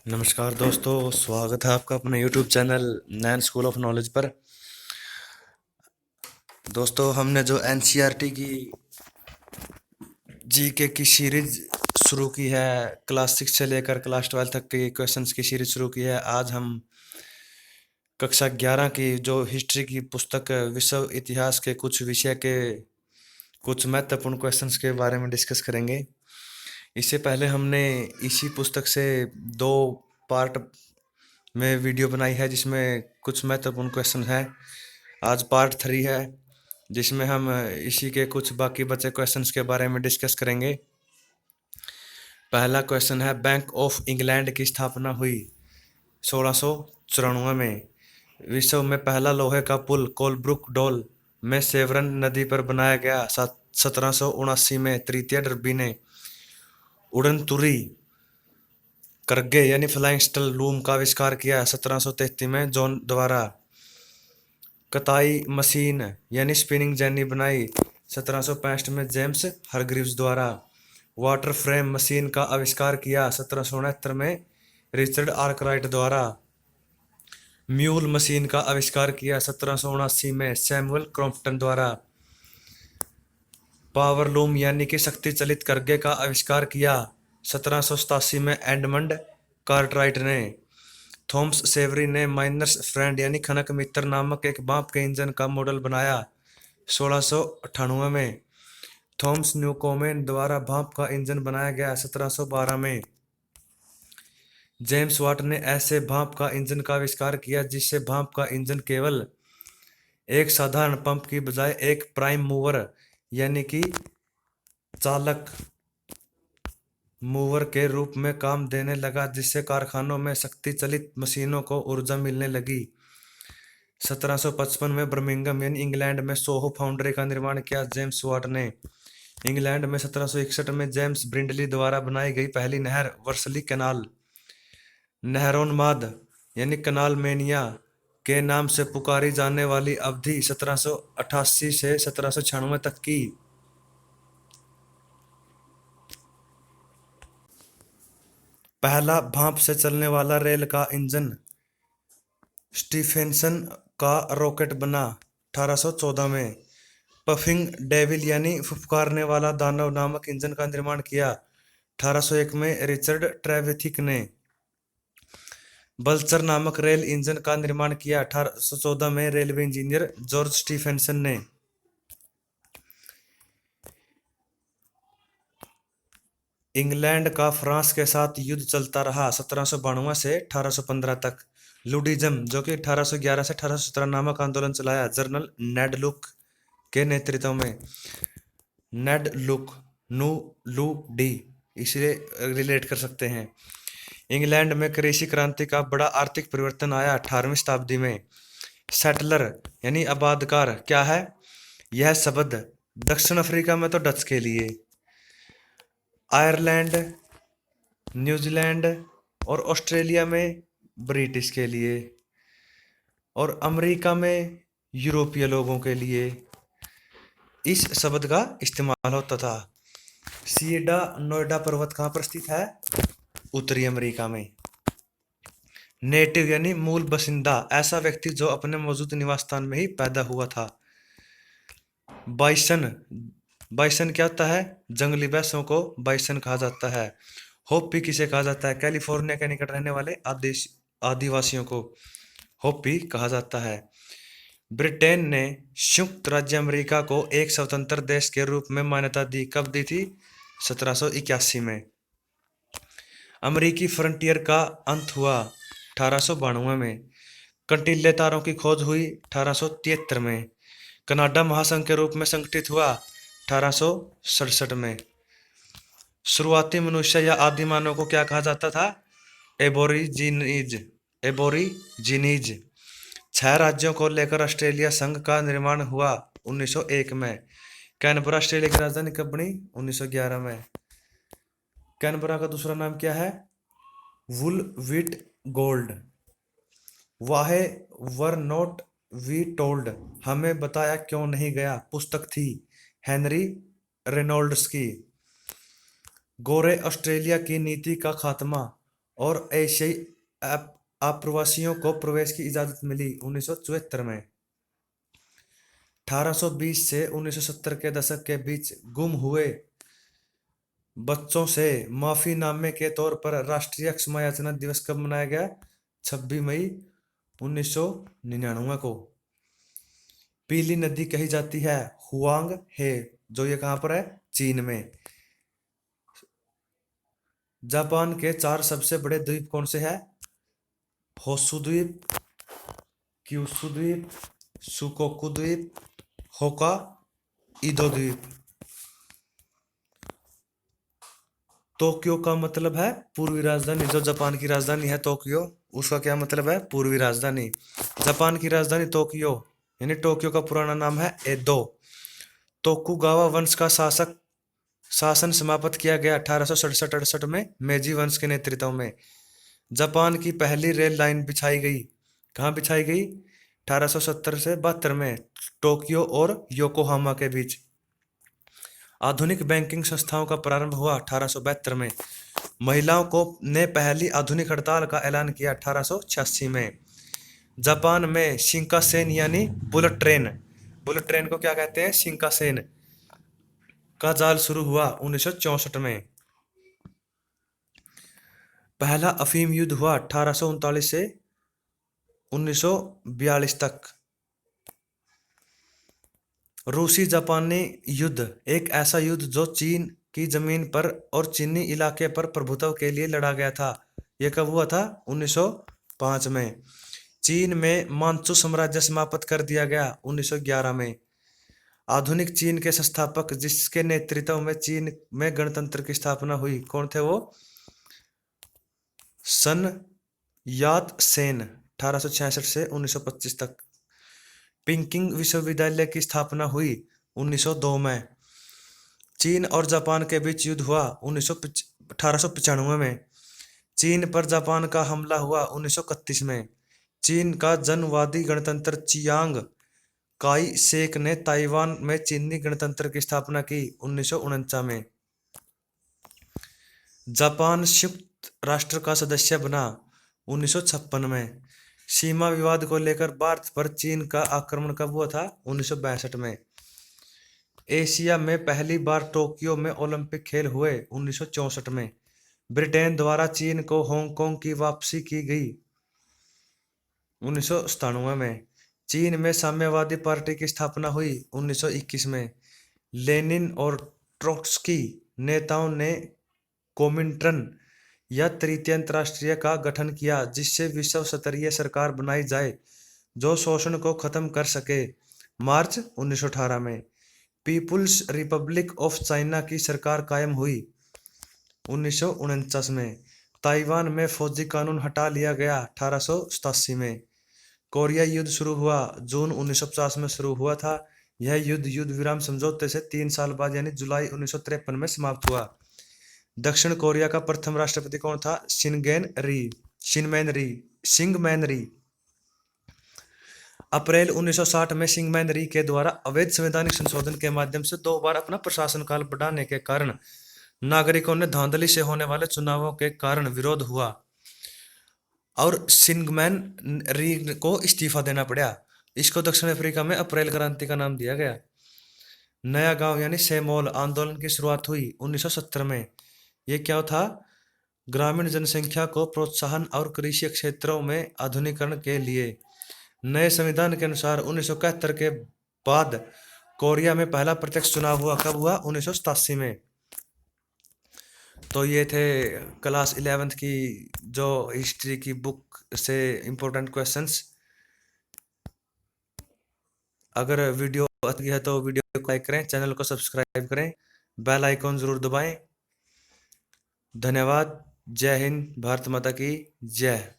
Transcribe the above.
नमस्कार दोस्तों, स्वागत है आपका अपने YouTube channel Nain school of knowledge पर। दोस्तों, हमने जो NCERT की जीके की सीरीज शुरू की है, क्लास 6 से लेकर क्लास 12 तक के क्वेश्चंस की सीरीज शुरू की है। आज हम कक्षा 11 की जो हिस्ट्री की पुस्तक विश्व इतिहास के कुछ विषय के कुछ महत्वपूर्ण क्वेश्चंस के बारे में डिस्कस करेंगे। इससे पहले हमने इसी पुस्तक से दो पार्ट में वीडियो बनाई है जिसमें कुछ महत्वपूर्ण क्वेश्चन हैं। आज पार्ट 3 है जिसमें हम इसी के कुछ बाकी बचे क्वेश्चंस के बारे में डिस्कस करेंगे। पहला क्वेश्चन है, बैंक ऑफ इंग्लैंड की स्थापना हुई 1694 में। विश्व में पहला लोहे का पुल कोलब्रुक डॉल में सेवरन नदी पर बनाया गया 1779 में। तृतीय डर्बी ने उड़नतुरी करगे यानी फ्लाइंग स्टल लूम का आविष्कार किया 1733 में जॉन द्वारा। कताई मशीन यानी स्पिनिंग जेनी बनाई 1765 में जेम्स हरग्रीव्स द्वारा। वाटर फ्रेम मशीन का आविष्कार किया 1769 में रिचर्ड आर्कराइट द्वारा। म्यूल मशीन का आविष्कार किया 1779 में सैमुअल क्रॉम्पटन द्वारा। पावर लूम यानी कि शक्ति चलित करगे का आविष्कार किया 1787 में एडमंड कार्टराइट ने। थॉमस सेवरी ने माइनर्स फ्रेंड यानी खनक मित्र नामक एक भाप के इंजन का मॉडल बनाया 1698 में। थॉमस न्यूकोमेन द्वारा भाप का इंजन बनाया गया 1712 में। जेम्स वाट ने ऐसे भाप का इंजन का आविष्कार किया जिससे भाप का इंजन केवल एक साधारण पंप की बजाय एक प्राइम मूवर यानी कि चालक मूवर के रूप में काम देने लगा, जिससे कारखानों में शक्ति चलित मशीनों को ऊर्जा मिलने लगी। 1755 में बर्मिंघम यानी इंग्लैंड में सोहो फाउंड्री का निर्माण किया जेम्स वाट ने। इंग्लैंड में 1761 में जेम्स ब्रिंडली द्वारा बनाई गई पहली नहर वर्सली कैनाल नहरोन्माद यानी कनाल मेनिया के नाम से पुकारी जाने वाली अवधि 1788 से 1796 तक की। पहला भाप से चलने वाला रेल का इंजन स्टीफेंसन का रॉकेट बना 1814 में। पफिंग डेविल यानी फुफकारने वाला दानव नामक इंजन का निर्माण किया 1801 में रिचर्ड ट्रेवेथिक ने। बल्चर नामक रेल इंजन का निर्माण किया 1814 में रेलवे इंजीनियर जॉर्ज स्टीफेंसन ने। इंग्लैंड का फ्रांस के साथ युद्ध चलता रहा 1792 से 1815 तक। लुडिज्म जो कि 1811 से 1817 नामक आंदोलन चलाया जनरल नेड लुक के नेतृत्व में। नेड लुक नू लू डी इसलिए रिलेट कर सकते हैं। इंग्लैंड में कृषि क्रांति का बड़ा आर्थिक परिवर्तन आया 18वीं शताब्दी में। सेटलर यानी आबादकार क्या है? यह शब्द दक्षिण अफ्रीका में तो डच के लिए, आयरलैंड, न्यूजीलैंड और ऑस्ट्रेलिया में ब्रिटिश के लिए, और अमेरिका में यूरोपीय लोगों के लिए इस शब्द का इस्तेमाल होता था। सिएडा नोएडा पर्वत कहाँ पर स्थित है? उत्तरी अमेरिका में। नेटिव यानी मूल बसिंदा, ऐसा व्यक्ति जो अपने मौजूद निवास स्थान में ही पैदा हुआ था। बाइसन, बाइसन क्या होता है? जंगली भैंसों को बाइसन कहा जाता है। होपी किसे कहा जाता है? कैलिफोर्निया के निकट रहने वाले आदिवासियों को होपी कहा जाता है। ब्रिटेन ने संयुक्त राज्य अमेरिका को एक स्वतंत्र देश के रूप में मान्यता दी। कब दी थी? 1781 में। अमेरिकी फ्रंटियर का अंत हुआ 1892 में। कंटीले तारों की खोज हुई 1873 में। कनाडा महासंघ के रूप में संगठित हुआ 1867 में। शुरुआती मनुष्य या आदि मानव को क्या कहा जाता था? एबोरिजिनीज। एबोरिजिनीज। 6 राज्यों को लेकर ऑस्ट्रेलिया संघ का निर्माण हुआ 1901 में। कैनबरा ऑस्ट्रेलिया की राजधानी कब बनी? 1911 में। कैनबरा का दूसरा नाम क्या है? Wool wit gold. Why were not we told, हमें बताया क्यों नहीं गया, पुस्तक थी हेनरी रेनॉल्ड्स की। गोरे ऑस्ट्रेलिया की नीति का खात्मा और एशियाई आप्रवासियों को प्रवेश की इजाजत मिली 1974 में। 1820 से 1970 के दशक के बीच गुम हुए बच्चों से माफीनामे के तौर पर राष्ट्रीय क्षमा याचना दिवस कब मनाया गया? 26 मई 1999 को। पीली नदी कही जाती है हुआंग हे, जो ये कहां पर है? चीन में। जापान के 4 सबसे बड़े द्वीप कौन से हैं? होसु द्वीप, क्यूशु द्वीप, सुकोकू द्वीप, होकाइडो द्वीप। टोक्यो का मतलब है पूर्वी राजधानी। जो जापान की राजधानी है टोक्यो, उसका क्या मतलब है? पूर्वी राजधानी। जापान की राजधानी टोक्यो यानी टोक्यो का पुराना नाम है एदो। तोकुगावा वंश का शासन समाप्त किया गया 1867-68 में मेजी वंश के नेतृत्व में। जापान की पहली रेल लाइन बिछाई गई। कहाँ बिछाई गई? 1870 से 72 में टोक्यो और योकोहामा के बीच। आधुनिक बैंकिंग संस्थाओं का प्रारंभ हुआ 1872 में। महिलाओं को ने पहली आधुनिक हड़ताल का ऐलान किया 1886 में। जापान में शिंकासेन यानी बुलेट ट्रेन को क्या कहते हैं? शिंकासेन का जाल शुरू हुआ 1964 में। पहला अफीम युद्ध हुआ 1839 से 1942 तक। रूसी जापानी युद्ध एक ऐसा युद्ध जो चीन की जमीन पर और चीनी इलाके पर प्रभुत्व के लिए लड़ा गया था। यह कब हुआ था? 1905 में। चीन में मानचू साम्राज्य समाप्त कर दिया गया 1911 में। आधुनिक चीन के संस्थापक जिसके नेतृत्व में चीन में गणतंत्र की स्थापना हुई, कौन थे वो? सन यात सेन, 1866 से 1925 तक। पिकिंग विश्वविद्यालय की स्थापना हुई 1902 में। चीन और जापान के बीच युद्ध हुआ 1895 में। चीन पर जापान का हमला हुआ 1931 में। चीन का जनवादी गणतंत्र चियांग काई शेक ने ताइवान में चीनी गणतंत्र की स्थापना की 1949 में। जापान संयुक्त राष्ट्र का सदस्य बना 1956 में। सीमा विवाद को लेकर भारत पर चीन का आक्रमण कब हुआ था? 1962 में। एशिया में पहली बार टोक्यो में ओलंपिक खेल हुए 1964 में। ब्रिटेन द्वारा चीन को हांगकांग की वापसी की गई 1997 में। चीन में साम्यवादी पार्टी की स्थापना हुई 1921 में। लेनिन और ट्रोट्स्की नेताओं ने कोमिंटर्न या तृतीय अंतर्राष्ट्रीय का गठन किया जिससे विश्व स्तरीय सरकार बनाई जाए जो शोषण को खत्म कर सके। मार्च 1918 में। पीपुल्स रिपब्लिक ऑफ चाइना की सरकार कायम हुई 1949 में। ताइवान में फौजी कानून हटा लिया गया 1887 में। कोरिया युद्ध शुरू हुआ जून 1950 में शुरू हुआ था। यह युद्ध विराम समझौते से 3 साल बाद यानी जुलाई 1953 में समाप्त हुआ। दक्षिण कोरिया का प्रथम राष्ट्रपति कौन था? सिंगमैन री। अप्रैल 1960 में सिंगमैन री के द्वारा अवैध संवैधानिक संशोधन के माध्यम से 2 बार अपना प्रशासन काल बढ़ाने के कारण नागरिकों ने धांधली से होने वाले चुनावों के कारण विरोध हुआ और सिंगमैन री को इस्तीफा देना पड़ा। इसको दक्षिण अफ्रीका में अप्रैल क्रांति का नाम दिया गया। नया गांव यानी सेमोल आंदोलन की शुरुआत हुई 1970 में। ये क्या था? ग्रामीण जनसंख्या को प्रोत्साहन और कृषि क्षेत्रों में आधुनिकीकरण के लिए। नए संविधान के अनुसार 1971 के बाद कोरिया में पहला प्रत्यक्ष चुनाव हुआ। कब हुआ? 1987 में। तो ये थे क्लास 11th की जो हिस्ट्री की बुक से इम्पोर्टेंट क्वेश्चंस। अगर वीडियो अच्छी है तो वीडियो को लाइक करें, चैनल को सब्सक्राइब करें, बेल आइकॉन जरूर दबाएं। धन्यवाद। जय हिंद, भारत माता की जय।